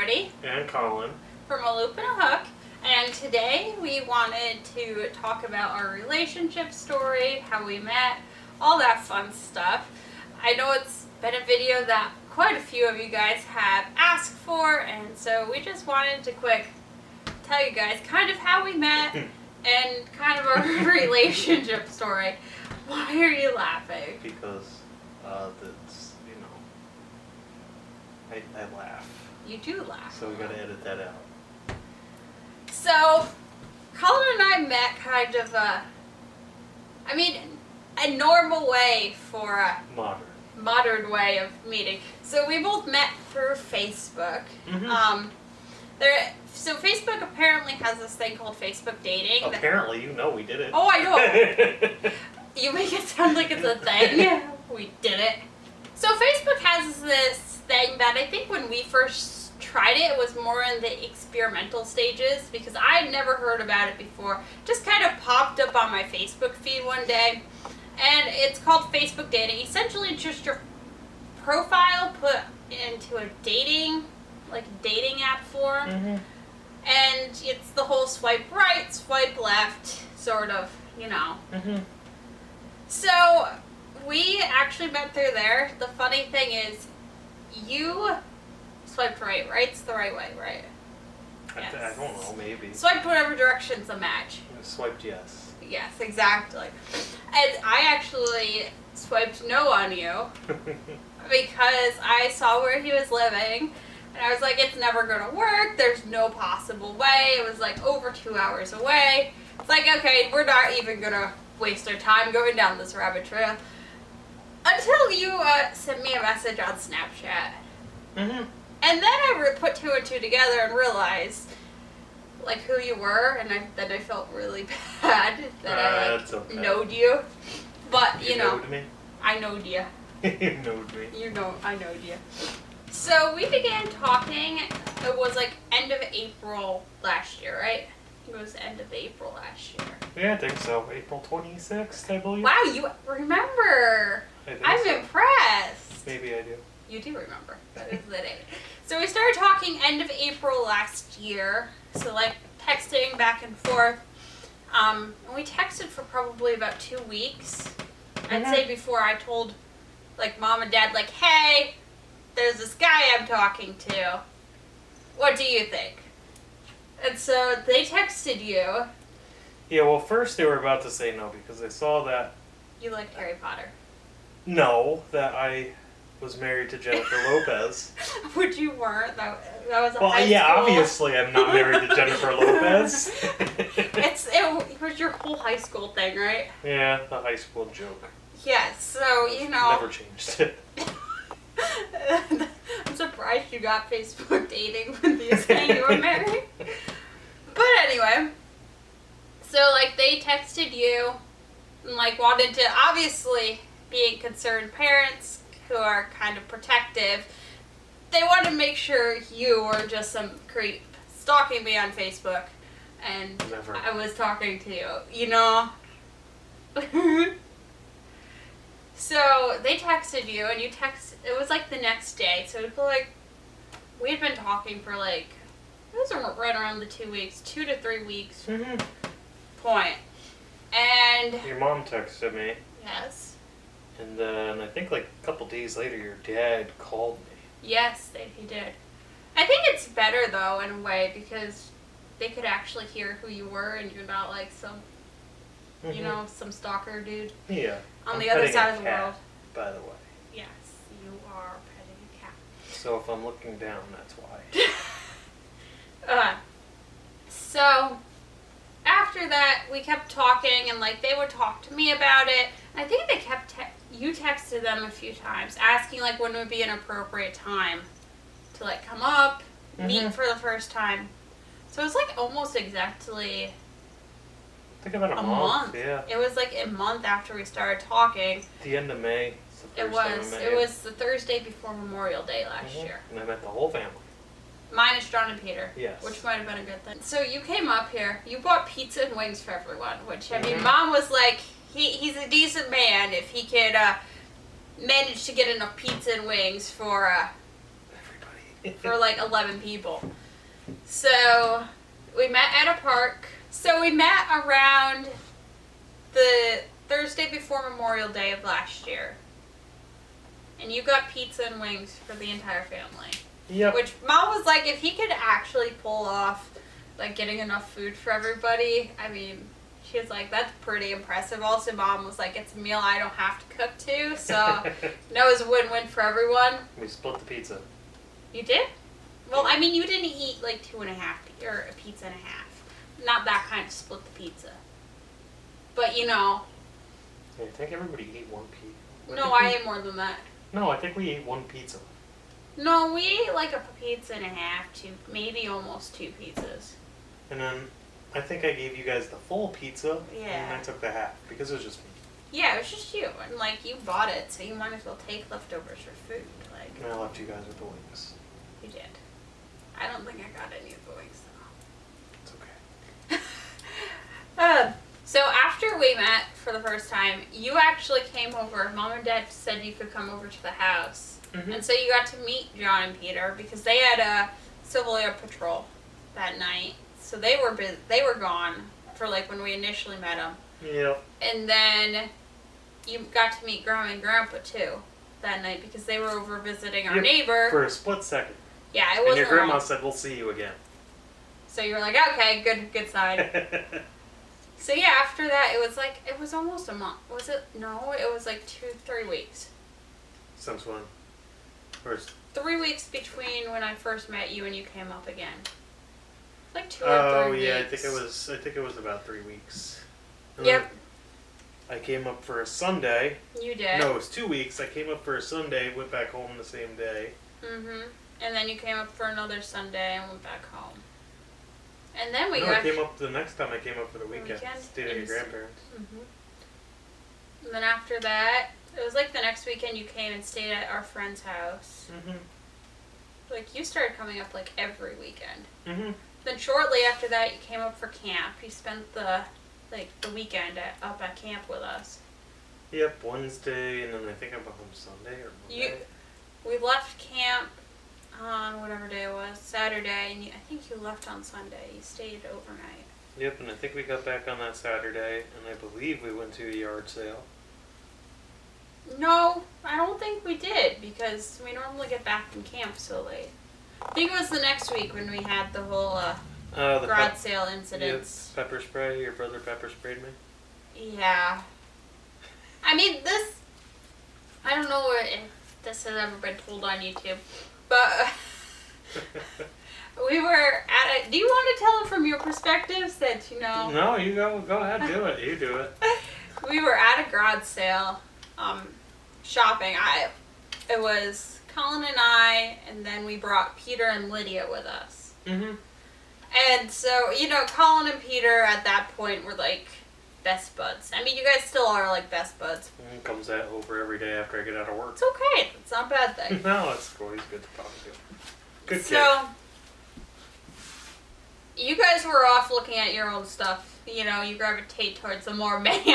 Charity. And Collin. From ALoopandAHook. And today we wanted to talk about our relationship story, how we met, all that fun stuff. I know it's been a video that quite a few of you guys have asked for, and so we just wanted to quick tell you guys kind of how we met and kind of our relationship story. Why are you laughing? Because that's, I laugh. You do laugh. So we gotta edit that out. So, Collin and I met kind of a normal way for a modern way of meeting. So we both met through Facebook. Mm-hmm. So Facebook apparently has this thing called Facebook dating. Apparently, we did it. Oh, I know. You make it sound like it's a thing. We did it. So Facebook has this thing that I think when we first tried it, it was more in the experimental stages because I had never heard about it before. Just kind of popped up on my Facebook feed one day. And it's called Facebook dating. Essentially, it's just your profile put into a dating app form. Mm-hmm. And it's the whole swipe right, swipe left, sort of, Mm-hmm. So, we actually met through there. The funny thing is, you swiped right. Right's the right way, right? Yes. I don't know, maybe. Swiped whatever direction's a match. Swiped yes. Yes, exactly. And I actually swiped no on you because I saw where he was living. And I was like, it's never going to work. There's no possible way. It was like over 2 hours away. It's like, okay, we're not even going to waste our time going down this rabbit trail. Until you sent me a message on Snapchat. Mm-hmm. And then I put two and two together and realized, who you were. And then I felt really bad that I, knowed you. But, You knowed me? I knowed you. You knowed me. I knowed you. So we began talking, it was end of April last year, right? It was end of April last year. Yeah, I think so. April 26th, I believe. Wow, you remember. I'm impressed. Maybe I do. You do remember. That is the date. So we started talking end of April last year. So texting back and forth. And we texted for probably about 2 weeks. I'd say before I told mom and dad hey, there's this guy I'm talking to. What do you think? And so they texted you. Yeah, well, first they were about to say no because they saw that... You liked Harry Potter. No, that I was married to Jennifer Lopez. Which you weren't. That was a high Well, yeah, school. obviously I'm not married to Jennifer Lopez. It was your whole high school thing, right? Yeah, the high school joke. Yes, so, Never changed it. I'm surprised you got Facebook dating when you saying you were married. But anyway, so they texted you and wanted to, obviously being concerned parents who are kind of protective, they wanted to make sure you were just some creep stalking me on Facebook and Never. I was talking to you, So they texted you, and it was the next day, so it was we had been talking for it was right around the 2 weeks, 2 to 3 weeks point. And your mom texted me. Yes. And then I think a couple days later your dad called me. Yes, he did. I think it's better though in a way because they could actually hear who you were and you're not some some stalker dude. Yeah. On the other side of the cat, world. By the way. Yes, you are petting a cat. So if I'm looking down, that's why. So after that, we kept talking, and they would talk to me about it. I think they kept you texted them a few times, asking when would be an appropriate time to come up, meet for the first time. So it was almost exactly. I think about a month. Yeah. It was a month after we started talking. The end of May. It was the Thursday before Memorial Day last year. And I met the whole family. Minus John and Peter. Yes. Which might have been a good thing. So you came up here. You bought pizza and wings for everyone. Which, Mom was he's a decent man if he could manage to get enough pizza and wings for everybody. for like 11 people. So we met at a park. So we met around the Thursday before Memorial Day of last year. And you got pizza and wings for the entire family. Yep. Which Mom was like, if he could actually pull off like getting enough food for everybody, I mean, she was like, that's pretty impressive. Also, Mom was like, it's a meal I don't have to cook too, so that was a win-win for everyone. We split the pizza. You did? Well, I mean, you didn't eat like 2.5 or a pizza and a half. Not that kind of split the pizza. But you know. I think everybody ate one pizza. No, I ate more than that. No, I think we ate one pizza. No, we ate like a pizza and a half to maybe almost 2 pizzas. And then I think I gave you guys the full pizza. Yeah. And I took the half because it was just me. Yeah, it was just you. And like, you bought it, so you might as well take leftovers for food. Like, And I left you guys with the wings. you did. I don't think I got any of the wings though. It's okay. So after we met for the first time, you actually came over. Mom and Dad said you could come over to the house. Mm-hmm. And so you got to meet John and Peter because they had a Civil Air Patrol that night. So they were gone for like when we initially met them. Yep. And then you got to meet Grandma and Grandpa too that night because they were over visiting our neighbor. For a split second. Yeah, it And wasn't your grandma long. said, we'll see you again. So you were like, okay, good sign. So yeah, after that, it was almost a month. Was it? No, it was like 2-3 weeks. Since when? Or 3 weeks between when I first met you and you came up again. Like 2 or 3 oh weeks. yeah, I think it was about 3 weeks. And Yep. I came up for a Sunday. You did. No, it was 2 weeks. I came up for a Sunday, went back home the same day. Mhm. And then you came up for another Sunday and went back home. And then we No, got. I came up the next time I came up for the weekend. Weekend? Stayed at your grandparents. Mhm. And then after that, it was like the next weekend you came and stayed at our friend's house. Mhm. Like you started coming up like every weekend. Mhm. Then shortly after that, you came up for camp. You spent the weekend up at camp with us. Yep, Wednesday, and then I think I'm home Sunday or Monday. We left camp on whatever day it was, Saturday, and I think you left on Sunday. You stayed overnight. Yep, and I think we got back on that Saturday, and I believe we went to a yard sale. No, I don't think we did because we normally get back from camp so late. I think it was the next week when we had the whole The garage sale incidents. Yep, pepper spray. Your brother pepper sprayed me. Yeah. I mean, I don't know if this has ever been told on YouTube, but we were do you want to tell it from your perspective since, you know? No, you go ahead, do it. You do it. We were at a garage sale, shopping. It was Collin and I, and then we brought Peter and Lydia with us. Mm-hmm. And so, you know, Collin and Peter at that point were like best buds. I mean, you guys still are like best buds. Comes that over every day after I get out of work. It's okay. It's not a bad thing. No, it's cool. He's good to talk to. Good kid. So, you guys were off looking at your own stuff. You know, you gravitate towards the more manly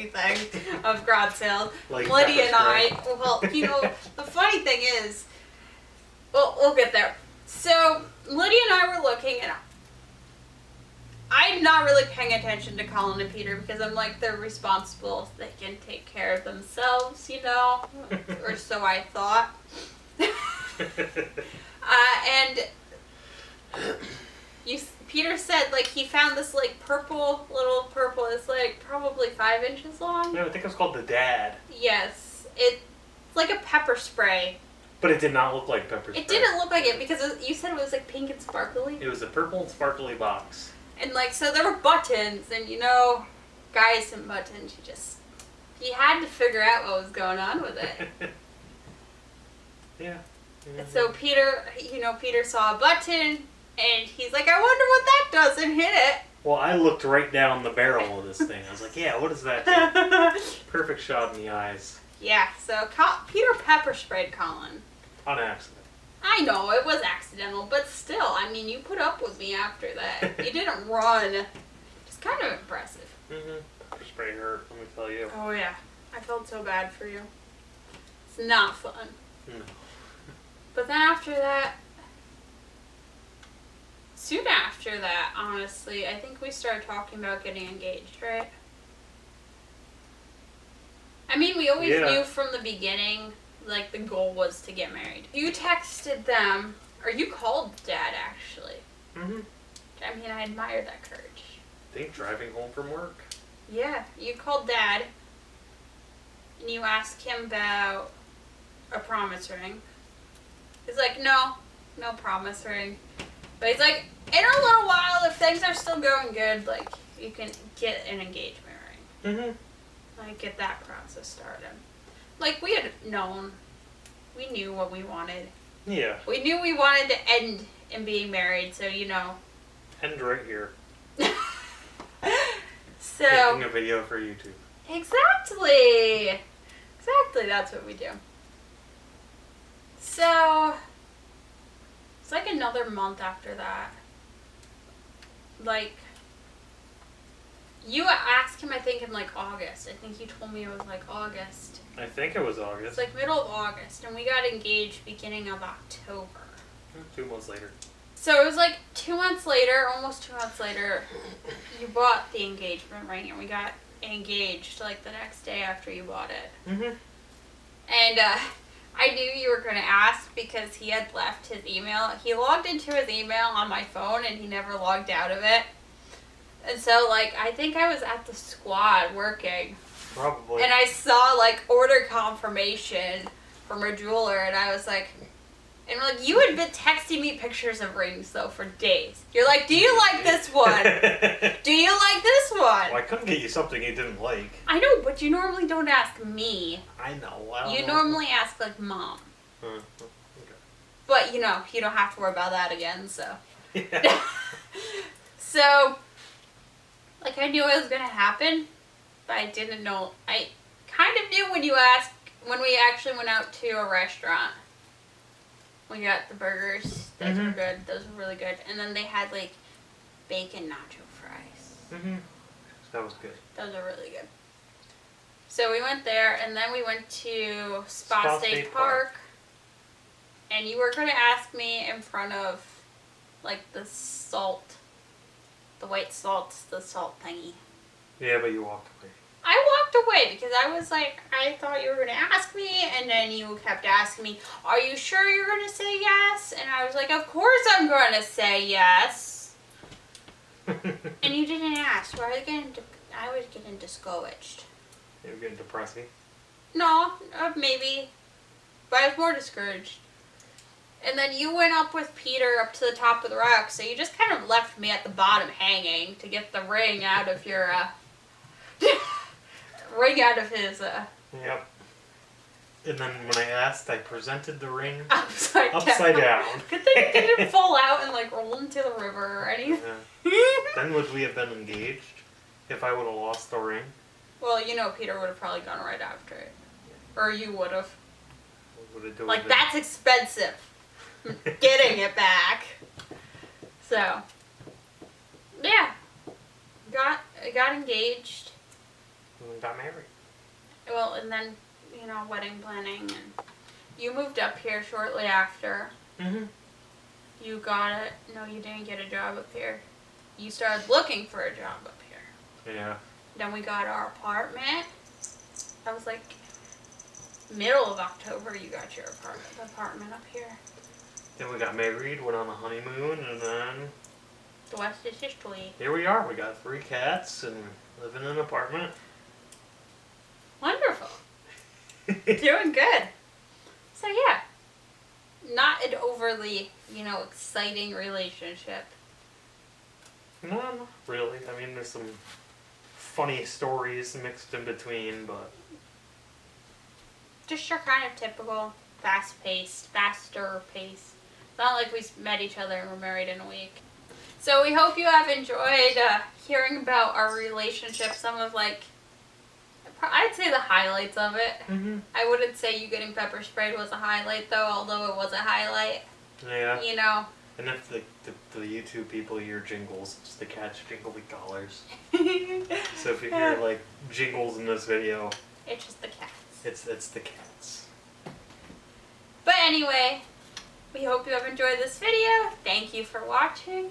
thing of garage sales. Like Lydia and pepper I, well, you know, the funny thing is, well, we'll get there. So, Lydia and I were looking, and I'm not really paying attention to Collin and Peter because I'm like, they're responsible. They can take care of themselves, you know? Or so I thought. And Peter said, like, he found this, like, little purple, it's, like, probably 5 inches long. No, I think it was called the Dad. Yes. It's like a pepper spray. But it did not look like pepper spray. It didn't look like it because you said it was, like, pink and sparkly. It was a purple and sparkly box. And, like, so there were buttons, and, you know, guys and buttons, you had to figure out what was going on with it. Yeah. So Peter saw a button, and he's like, I wonder what that does, and hit it. Well, I looked right down the barrel of this thing. I was like, yeah, what does that do? Perfect shot in the eyes. Yeah, so Peter pepper sprayed Collin. On accident. I know, it was accidental, but still, I mean, you put up with me after that. You didn't run. It's kind of impressive. Mm-hmm. Pepper spray hurt, let me tell you. Oh, yeah. I felt so bad for you. It's not fun. No. But then after that, soon after that, honestly, I think we started talking about getting engaged, right? I mean, we always knew from the beginning, like, the goal was to get married. You texted them, or you called Dad, actually. Mm-hmm. I mean, I admire that courage. I think driving home from work. Yeah, you called Dad, and you asked him about a promise ring. He's like, no promise ring. But he's like, in a little while, if things are still going good, like, you can get an engagement ring. Mm-hmm. Like, get that process started. Like, we had known. We knew what we wanted. Yeah. We knew we wanted to end in being married, so, you know. End right here. So. Making a video for YouTube. Exactly. Exactly, that's what we do. So, it's like another month after that. Like, you asked him, I think, in like August. I think you told me it was like August. I think it was August. It's like middle of August, and we got engaged beginning of October. 2 months later. So it was like 2 months later, almost 2 months later, you bought the engagement ring, and we got engaged like the next day after you bought it. Mm-hmm. And I knew you were going to ask because he had left his email. He logged into his email on my phone, and he never logged out of it. And so, like, I think I was at the squad working. Probably. And I saw, like, order confirmation from a jeweler, and I was like... And, like, you had been texting me pictures of rings, though, for days. You're like, do you like this one? Do you like this one? Well, I couldn't get you something you didn't like. I know, but you normally don't ask me. I know. I don't You know. normally ask, like, Mom. Okay. But, you know, you don't have to worry about that again, so... Yeah. So, like, I knew it was going to happen, but I didn't know. I kind of knew when you asked, when we actually went out to a restaurant. We got the burgers. Those were good. Those were really good. And then they had, like, bacon nacho fries. Mm-hmm. That was good. Those are really good. So we went there, and then we went to Spa State Park. And you were going to ask me in front of, like, the salt. The white salt, the salt thingy. Yeah, but you walked away. I walked away because I was like, I thought you were going to ask me, and then you kept asking me, are you sure you're going to say yes? And I was like, of course I'm going to say yes. And you didn't ask, so I was getting discouraged. You were getting depressing? No, maybe. But I was more discouraged. And then you went up with Peter up to the top of the rock, so you just kind of left me at the bottom hanging to get the ring out of your, ring out of his, Yep. And then when I asked, I presented the ring upside down. Good thing it didn't fall out and, like, roll into the river or anything. Yeah. Then would we have been engaged if I would have lost the ring? Well, you know, Peter would have probably gone right after it. Or you would have. What would it do? Like, that's expensive. Getting it back. So, yeah. Got engaged. And got married. Well, and then, you know, wedding planning. And you moved up here shortly after. Mm-hmm. You got it. No, you didn't get a job up here. You started looking for a job up here. Yeah. Then we got our apartment. That was like middle of October you got your apartment up here. Then we got married, went on a honeymoon, and then... The rest is history. Here we are. We got 3 cats and live in an apartment. Wonderful. Doing good. So yeah. Not an overly, you know, exciting relationship. No, not really. I mean, there's some funny stories mixed in between, but... Just your kind of typical faster pace. Not like we met each other and were married in a week. So we hope you have enjoyed hearing about our relationship. Some of, like, I'd say the highlights of it. Mm-hmm. I wouldn't say you getting pepper sprayed was a highlight, though, although it was a highlight. Yeah. You know. And if the YouTube people hear jingles, it's the cats jingly collars. So if you hear, like, jingles in this video... It's just the cats. It's the cats. But anyway, We hope you have enjoyed this video. Thank you for watching,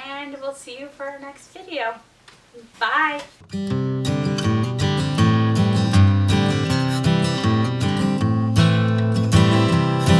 and we'll see you for our next video. Bye!